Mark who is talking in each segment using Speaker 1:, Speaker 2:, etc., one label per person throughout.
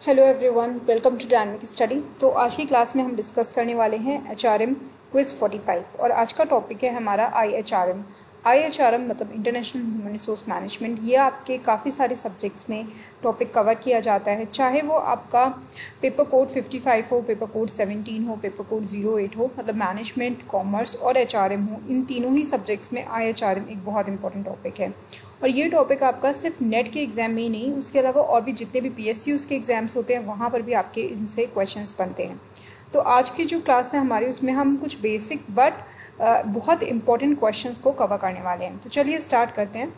Speaker 1: Hello everyone, welcome to Dynamic Study. तो आज की क्लास में हम डिस्कस करने वाले हैं HRM क्विज 45 और आज का टॉपिक है हमारा IHRM। IHRM मतलब इंटरनेशनल ह्यूमन रिसोर्स मैनेजमेंट। ये आपके काफ़ी सारे सब्जेक्ट्स में टॉपिक कवर किया जाता है, चाहे वो आपका पेपर कोड 55 हो, पेपर कोड 17 हो, पेपर कोड 08 हो, मतलब मैनेजमेंट, कॉमर्स और HRM हो। इन तीनों ही सब्जेक्ट्स में IHRM एक बहुत इंपॉर्टेंट टॉपिक है और ये टॉपिक आपका सिर्फ नेट के एग्ज़ाम में ही नहीं, उसके अलावा और भी जितने भी PSUs के एग्ज़ाम्स होते हैं वहाँ पर भी आपके इनसे क्वेश्चंस बनते हैं। तो आज की जो क्लास है हमारी, उसमें हम कुछ बेसिक बट बहुत इंपॉर्टेंट क्वेश्चंस को कवर करने वाले हैं। तो चलिए स्टार्ट करते हैं।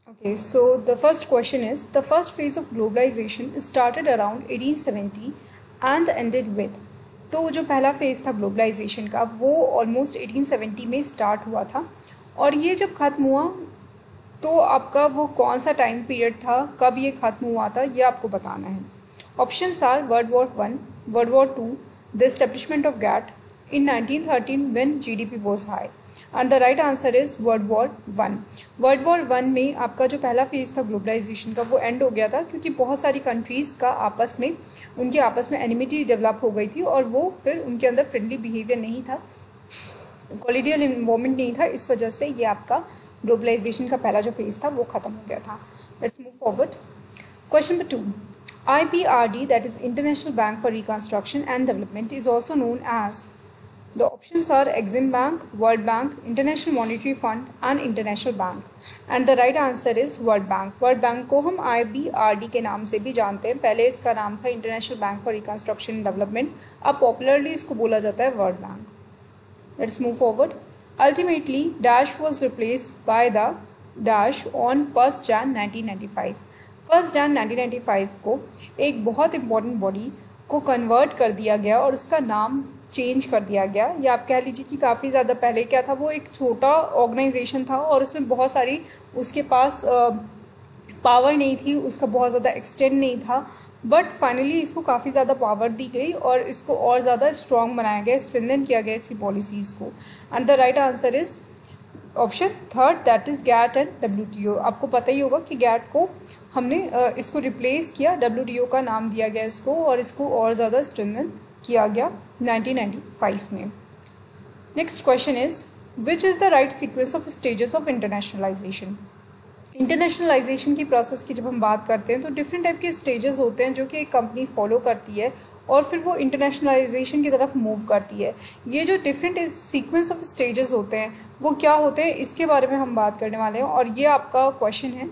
Speaker 1: Okay, so the first question is, the first phase of globalization started around 1870 and ended with। तो जो पहला फेज़ था ग्लोबलाइजेशन का वो ऑलमोस्ट 1870 में स्टार्ट हुआ था और ये जब ख़त्म हुआ तो आपका वो कौन सा टाइम पीरियड था, कब ये ख़त्म हुआ था, ये आपको बताना है। Options are World War 1, World War 2, the establishment of GATT in 1913 when GDP was high, and the right answer is World War 1। World War 1 में आपका जो पहला फेज़ था ग्लोबलाइजेशन का वो एंड हो गया था क्योंकि बहुत सारी कंट्रीज़ का उनके आपस में एनिमिटी डेवलप हो गई थी और वो फिर उनके अंदर फ्रेंडली बिहेवियर नहीं था, कॉलिडियल इन्वॉल्वमेंट नहीं था। इस वजह से ये आपका ग्लोबलाइजेशन का पहला जो फेज़ था वो ख़त्म हो गया था। Let's move forward. Question number 2, IBRD, that is International Bank for Reconstruction and Development, is also known as। The options are Exim Bank, World Bank, International Monetary Fund and International Bank, and the right answer is World Bank। World Bank को हम IBRD के नाम से भी जानते हैं, पहले इसका नाम था international bank for reconstruction and development, अब पॉपुलरली इसको बोला जाता है world bank. Let's move forward. Ultimately, Dash was replaced by the Dash on 1st Jan 1995। 1st Jan 1995 को एक बहुत इम्पॉर्टेंट बॉडी को कन्वर्ट कर दिया गया और उसका नाम चेंज कर दिया गया। या आप कह लीजिए कि काफ़ी ज़्यादा पहले क्या था, वो एक छोटा ऑर्गेनाइजेशन था और उसमें बहुत सारी उसके पास पावर नहीं थी, उसका बहुत ज़्यादा एक्सटेंड नहीं था, बट फाइनली इसको काफ़ी ज़्यादा पावर दी गई और इसको और ज़्यादा स्ट्रॉन्ग बनाया गया, स्ट्रेंथन किया गया इसकी पॉलिसीज़ को। And the right answer is option 3, that is GATT and WTO। आपको पता ही होगा कि गैट को हमने इसको रिप्लेस किया, WTO का नाम दिया गया इसको और इसको और ज़्यादा स्ट्रेंथन किया गया 1995 में। Next question is, which is the right sequence of stages of internationalisation. Internationalisation की प्रोसेस की जब हम बात करते हैं तो डिफरेंट टाइप के स्टेजेस होते हैं जो कि एक कंपनी फॉलो करती है और फिर वो इंटरनेशनलाइजेशन की तरफ मूव करती है। ये जो डिफरेंट सीक्वेंस ऑफ स्टेजेस होते हैं वो क्या होते हैं, इसके बारे में हम बात करने वाले हैं और ये आपका क्वेश्चन है।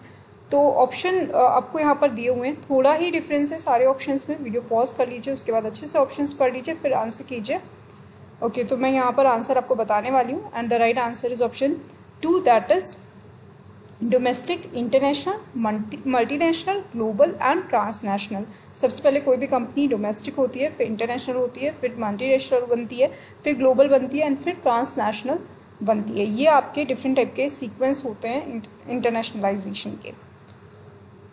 Speaker 1: तो ऑप्शन आपको यहाँ पर दिए हुए हैं, थोड़ा ही डिफरेंस है सारे ऑप्शंस में। वीडियो पॉज कर लीजिए, उसके बाद अच्छे से ऑप्शंस पढ़ लीजिए, फिर आंसर कीजिए। ओके, तो मैं यहाँ पर आंसर आपको बताने वाली हूँ and the right answer is option 2, that is domestic, international, multinational, global and transnational. सबसे पहले कोई भी कंपनी डोमेस्टिक होती है, फिर इंटरनेशनल होती है, फिर मल्टीनेशनल बनती है, फिर ग्लोबल बनती है एंड फिर ट्रांसनेशनल बनती है। ये आपके डिफरेंट टाइप के सीक्वेंस होते हैं इंटरनेशनलाइजेशन के।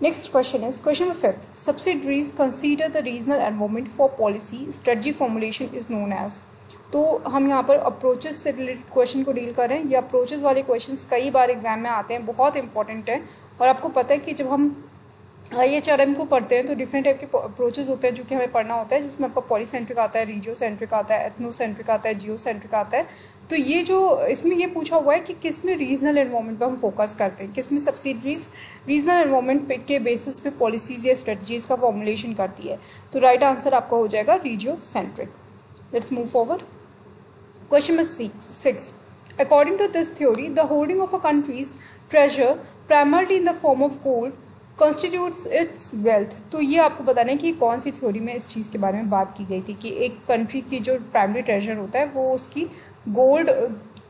Speaker 1: Next question is question number 5, subsidiaries consider the regional environment for policy strategy formulation is known as. तो हम यहाँ पर अप्रोचेस से रिलेटेड क्वेश्चन को डील कर रहे हैं। ये अप्रोचेस वाले क्वेश्चंस कई बार एग्जाम में आते हैं, बहुत इंपॉर्टेंट है। और आपको पता है कि जब हम IHRM को पढ़ते हैं तो डिफरेंट टाइप के अप्रोचेस होते हैं जो कि हमें पढ़ना होता है, जिसमें आपका पॉलीसेंट्रिक आता है, रीजियोसेंट्रिक आता है, एथनोसेंट्रिक आता है, जियोसेंट्रिक आता है। तो ये जो इसमें ये पूछा हुआ है कि किस में रीजनल एनवायरनमेंट पर हम फोकस करते हैं, किस में सब्सिडरीज रीजनल एनवायरनमेंट के बेसिस पे पॉलिसीज़ या स्ट्रेटजीज का फॉर्मुलेशन करती है। तो राइट आंसर आपका हो जाएगा regiocentric. Let's move forward. Question number 6. According to this theory, the holding of a country's treasure, primarily in the form of gold, constitutes its wealth। तो ये आपको बताना है कि कौन सी थ्योरी में इस चीज़ के बारे में बात की गई थी कि एक कंट्री की जो प्राइमरी ट्रेजर होता है वो उसकी गोल्ड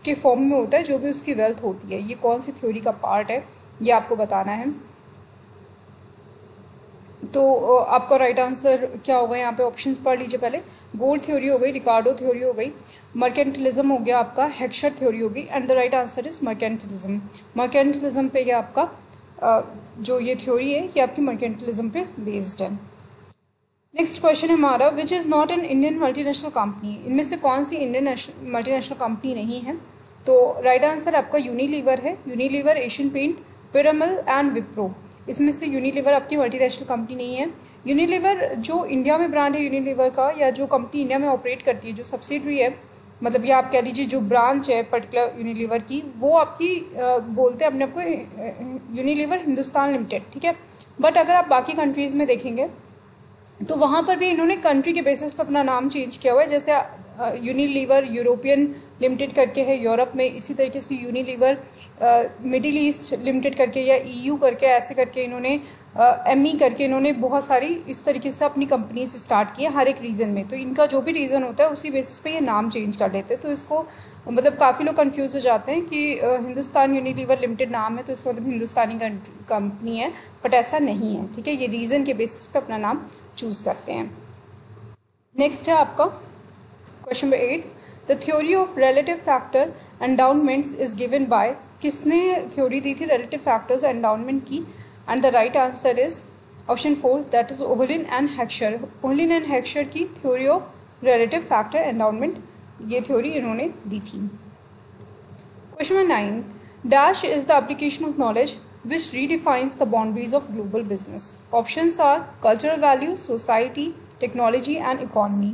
Speaker 1: के फॉर्म में होता है, जो भी उसकी वेल्थ होती है। ये कौन सी थ्योरी का पार्ट है ये आपको बताना है। तो आपका राइट आंसर क्या होगा, यहाँ पे ऑप्शंस पढ़ लीजिए पहले। गोल्ड थ्योरी हो गई, रिकार्डो थ्योरी हो गई, मर्केंटिलिज्म हो गया आपका, हेक्सर थ्योरी होगी and the right answer is mercantilism. Mercantilism पे ये आपका जो ये थ्योरी है ये आपकी मर्केंटिलिज्म पे बेस्ड है। नेक्स्ट क्वेश्चन है हमारा, which is not an Indian multinational company. इनमें से कौन सी इंडियन मल्टीनेशनल कंपनी नहीं है। तो राइट आंसर आपका यूनिलीवर है। Unilever, Asian Paint, Piramal and Wipro, इसमें से यूनिलीवर आपकी मल्टीनेशनल कंपनी नहीं है। यूनिलीवर जो इंडिया में ब्रांड है यूनिलीवर का, या जो कंपनी इंडिया में ऑपरेट करती है, जो सब्सिडरी है, मतलब ये आप कह लीजिए जो ब्रांच है पर्टिकुलर यूनिलीवर की, वो आपकी बोलते हैं अपने आप को यूनिलीवर हिंदुस्तान लिमिटेड, ठीक है। बट अगर आप बाकी कंट्रीज़ में देखेंगे तो वहाँ पर भी इन्होंने कंट्री के बेसिस पर अपना नाम चेंज किया हुआ है। जैसे यूनिलीवर यूरोपियन लिमिटेड करके है यूरोप में, इसी तरीके से यूनिलीवर मिडिल ईस्ट लिमिटेड करके या ईयू करके, ऐसे करके इन्होंने एमई करके इन्होंने बहुत सारी इस तरीके से अपनी कंपनीज स्टार्ट की है हर एक रीजन में। तो इनका जो भी रीज़न होता है उसी बेसिस पे ये नाम चेंज कर लेते हैं। तो इसको मतलब काफ़ी लोग कंफ्यूज हो जाते हैं कि हिंदुस्तान यूनिलीवर लिमिटेड नाम है तो इसका मतलब हिंदुस्तानी कंपनी है, बट ऐसा नहीं है, ठीक है। ये रीज़न के बेसिस पे अपना नाम चूज़ करते हैं। नेक्स्ट है आपका question number 8, the theory of relative factor endowments is given by, किसने थ्योरी दी थी रिलेटिव फैक्टर्स एंडाउनमेंट की? And the right answer is option 4, that is Ohlin and Heckscher. Ohlin and Heckscher की theory of relative factor endowment, ये theory इन्होंने दी थी। Question number 9, dash is the application of knowledge which redefines the boundaries of global business. Options are cultural values, society, technology and economy.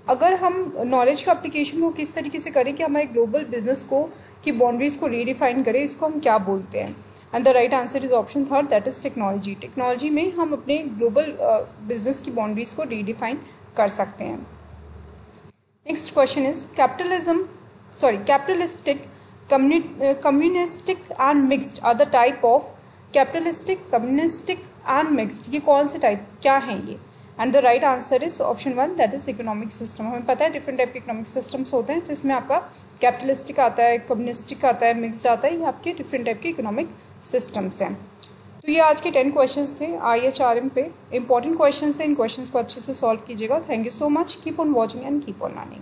Speaker 1: अगर हम knowledge का application को किस तरीके से करें कि हमारे ग्लोबल बिजनेस को की बाउंड्रीज को रीडिफाइन करें, इसको हम क्या बोलते हैं? And the right answer is option 3, that is technology. Technology में हम अपने ग्लोबल बिजनेस की बाउंड्रीज को रीडिफाइन कर सकते हैं। Next question is capitalistic, communistic and mixed are the type of. Capitalistic, communistic and mixed, ये कौन से टाइप क्या हैं ये? And the right answer is option 1, that is economic system. हमें पता है डिफरेंट टाइप के इकोनॉमिक सिस्टम्स होते हैं, जिसमें आपका कैपिटलिस्टिक आता है, कम्युनिस्टिक आता है, मिक्स्ड आता है, ये आपके डिफरेंट टाइप के इकोनॉमिक सिस्टम्स हैं। तो ये आज के 10 क्वेश्चंस थे IHRM पे, इंपॉर्टेंट क्वेश्चंस हैं, इन क्वेश्चंस को अच्छे से सॉल्व कीजिएगा। Thank you so much, keep on watching and keep on learning.